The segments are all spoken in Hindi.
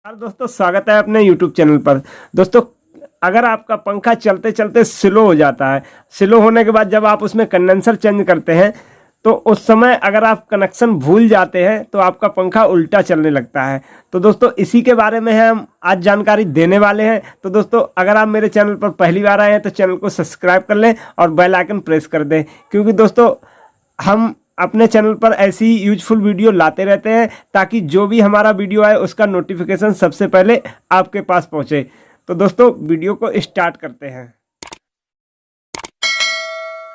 यार दोस्तों, स्वागत है अपने YouTube चैनल पर। दोस्तों, अगर आपका पंखा चलते चलते स्लो हो जाता है, स्लो होने के बाद जब आप उसमें कंडेंसर चेंज करते हैं तो उस समय अगर आप कनेक्शन भूल जाते हैं तो आपका पंखा उल्टा चलने लगता है। तो दोस्तों, इसी के बारे में हम आज जानकारी देने वाले हैं। तो दोस्तों, अगर आप मेरे चैनल पर पहली बार आए हैं तो चैनल को सब्सक्राइब कर लें और बेल आइकन प्रेस कर दें, क्योंकि दोस्तों हम अपने चैनल पर ऐसी यूजफुल वीडियो लाते रहते हैं ताकि जो भी हमारा वीडियो आए उसका नोटिफिकेशन सबसे पहले आपके पास पहुंचे। तो दोस्तों, वीडियो को स्टार्ट करते हैं।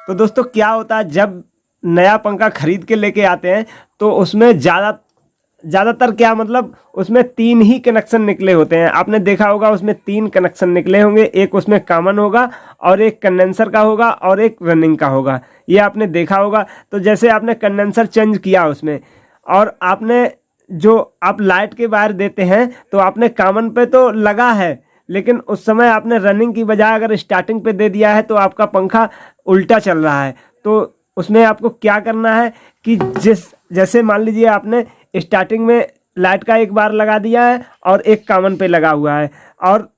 तो दोस्तों, क्या होता है जब नया पंखा खरीद के लेके आते हैं तो उसमें ज़्यादातर क्या मतलब उसमें 3 ही कनेक्शन निकले होते हैं। आपने देखा होगा उसमें 3 कनेक्शन निकले होंगे, एक उसमें कॉमन होगा और एक कंडेंसर का होगा और एक रनिंग का होगा। ये आपने देखा होगा। तो जैसे आपने कंडेंसर चेंज किया उसमें और आपने जो आप लाइट के वायर देते हैं तो आपने कॉमन पे तो लगा है, लेकिन उस समय आपने रनिंग की बजाय अगर स्टार्टिंग पे दे दिया है तो आपका पंखा उल्टा चल रहा है। तो उसमें आपको क्या करना है कि जैसे मान लीजिए आपने स्टार्टिंग में लाइट का एक बार लगा दिया है और एक कॉमन पे लगा हुआ है, और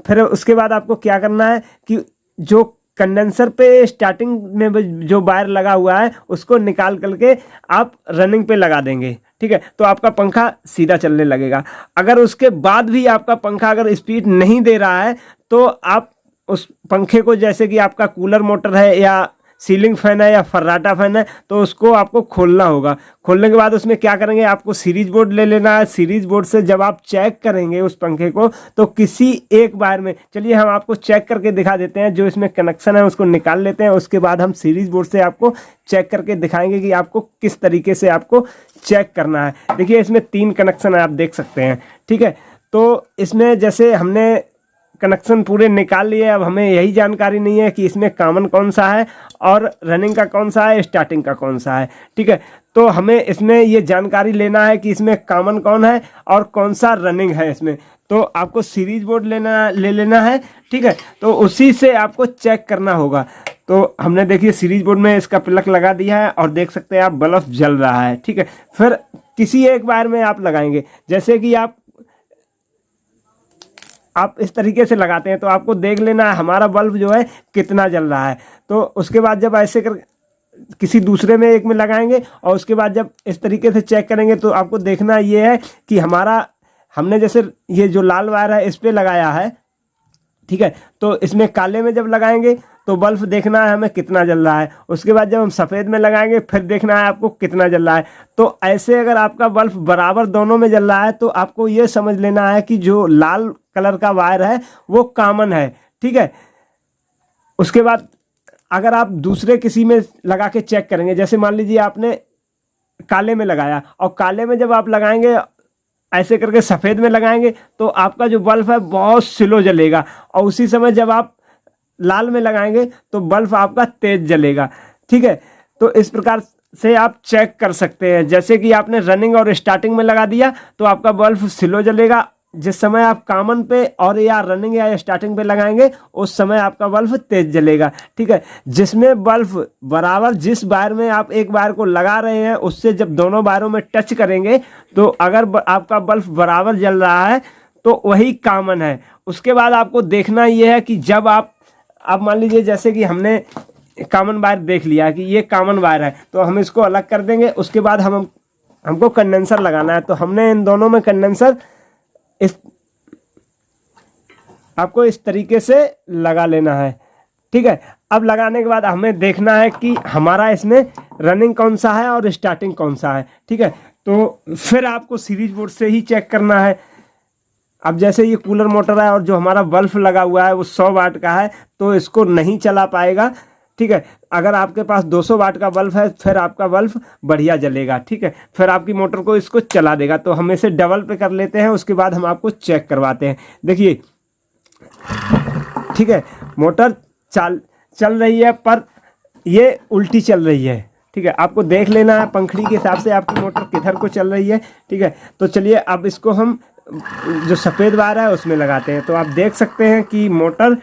फिर उसके बाद आपको क्या करना है कि जो कंडेंसर पे स्टार्टिंग में जो वायर लगा हुआ है उसको निकाल करके आप रनिंग पे लगा देंगे। ठीक है, तो आपका पंखा सीधा चलने लगेगा। अगर उसके बाद भी आपका पंखा अगर स्पीड नहीं दे रहा है तो आप उस पंखे को, जैसे कि आपका कूलर मोटर है या सीलिंग फैन है या फर्राटा फैन है, तो उसको आपको खोलना होगा। खोलने के बाद उसमें क्या करेंगे, आपको सीरीज बोर्ड ले लेना है। सीरीज बोर्ड से जब आप चेक करेंगे उस पंखे को तो किसी एक बार में, चलिए हम आपको चेक करके दिखा देते हैं। जो इसमें कनेक्शन है उसको निकाल लेते हैं, उसके बाद हम सीरीज बोर्ड से आपको चेक करके दिखाएंगे कि आपको किस तरीके से आपको चेक करना है। देखिए, इसमें 3 कनेक्शन है, आप देख सकते हैं। ठीक है, तो इसमें जैसे हमने कनेक्शन पूरे निकाल लिए, अब हमें यही जानकारी नहीं है कि इसमें कॉमन कौन सा है और रनिंग का कौन सा है, स्टार्टिंग का कौन सा है। ठीक है, तो हमें इसमें ये जानकारी लेना है कि इसमें कॉमन कौन है और कौन सा रनिंग है इसमें। तो आपको सीरीज बोर्ड ले लेना है। ठीक है, तो उसी से आपको चेक करना होगा। तो हमने देखिए सीरीज बोर्ड में इसका प्लग लगा दिया है और देख सकते हैं आप बल्ब जल रहा है। ठीक है, फिर किसी एक बार में आप लगाएंगे, जैसे कि आप इस तरीके से लगाते हैं तो आपको देख लेना है हमारा बल्ब जो है कितना जल रहा है। तो उसके बाद जब ऐसे कर किसी दूसरे में एक में लगाएंगे और उसके बाद जब इस तरीके से चेक करेंगे तो आपको देखना ये है कि हमने जैसे ये जो लाल वायर है इस पर लगाया है। ठीक है, तो इसमें काले में जब लगाएंगे तो बल्ब देखना है हमें कितना जल रहा है। उसके बाद जब हम सफ़ेद में लगाएंगे फिर देखना है आपको कितना जल रहा है। तो ऐसे अगर आपका बल्ब बराबर दोनों में जल रहा है तो आपको ये समझ लेना है कि जो लाल कलर का वायर है वो कॉमन है। ठीक है, उसके बाद अगर आप दूसरे किसी में लगा के चेक करेंगे, जैसे मान लीजिए आपने काले में लगाया और काले में जब आप लगाएंगे ऐसे करके सफ़ेद में लगाएंगे तो आपका जो बल्ब है बहुत स्लो जलेगा, और उसी समय जब आप लाल में लगाएंगे तो बल्ब आपका तेज जलेगा। ठीक है, तो इस प्रकार से आप चेक कर सकते हैं। जैसे कि आपने रनिंग और स्टार्टिंग में लगा दिया तो आपका बल्ब स्लो जलेगा, जिस समय आप कॉमन पे और या रनिंग या स्टार्टिंग पे लगाएंगे उस समय आपका बल्ब तेज जलेगा। ठीक है, जिसमें बल्ब बराबर जिस वायर में आप एक वायर को लगा रहे हैं उससे जब दोनों वायरों में टच करेंगे तो अगर आपका बल्ब बराबर जल रहा है तो वही कॉमन है। उसके बाद आपको देखना यह है कि जब आप मान लीजिए जैसे कि हमने कॉमन वायर देख लिया कि ये कॉमन वायर है तो हम इसको अलग कर देंगे। उसके बाद हमको कंडेंसर लगाना है, तो हमने इन दोनों में कंडेंसर आपको इस तरीके से लगा लेना है। ठीक है, अब लगाने के बाद हमें देखना है कि हमारा इसमें रनिंग कौन सा है और स्टार्टिंग कौन सा है। ठीक है, तो फिर आपको सीरीज बोर्ड से ही चेक करना है। अब जैसे ये कूलर मोटर है और जो हमारा बल्ब लगा हुआ है वो 100 वाट का है तो इसको नहीं चला पाएगा। ठीक है, अगर आपके पास 200 वाट का बल्ब है फिर आपका बल्ब बढ़िया जलेगा। ठीक है, फिर आपकी मोटर को इसको चला देगा। तो हम इसे डबल पे कर लेते हैं, उसके बाद हम आपको चेक करवाते हैं। देखिए, ठीक है, मोटर चल रही है पर ये उल्टी चल रही है। ठीक है, आपको देख लेना है पंखड़ी के हिसाब से आपकी मोटर किधर को चल रही है। ठीक है, तो चलिए अब इसको हम जो सफ़ेद वायर है उसमें लगाते हैं। तो आप देख सकते हैं कि मोटर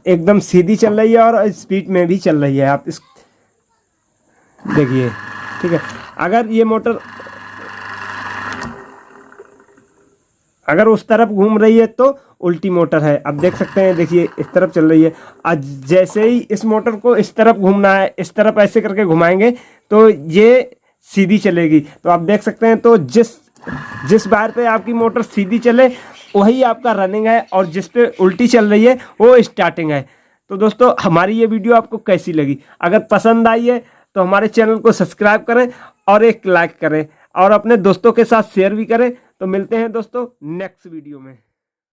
एकदम सीधी चल रही है और स्पीड में भी चल रही है। आप इस देखिए। ठीक है, अगर ये मोटर अगर उस तरफ घूम रही है तो उल्टी मोटर है। अब देख सकते हैं, देखिए इस तरफ चल रही है। आज जैसे ही इस मोटर को इस तरफ घूमना है, इस तरफ ऐसे करके घुमाएंगे तो ये सीधी चलेगी। तो आप देख सकते हैं, तो जिस बार पे आपकी मोटर सीधी चले वही आपका रनिंग है, और जिस पे उल्टी चल रही है वो स्टार्टिंग है। तो दोस्तों हमारी ये वीडियो आपको कैसी लगी? अगर पसंद आई है तो हमारे चैनल को सब्सक्राइब करें और एक लाइक करें और अपने दोस्तों के साथ शेयर भी करें। तो मिलते हैं दोस्तों नेक्स्ट वीडियो में।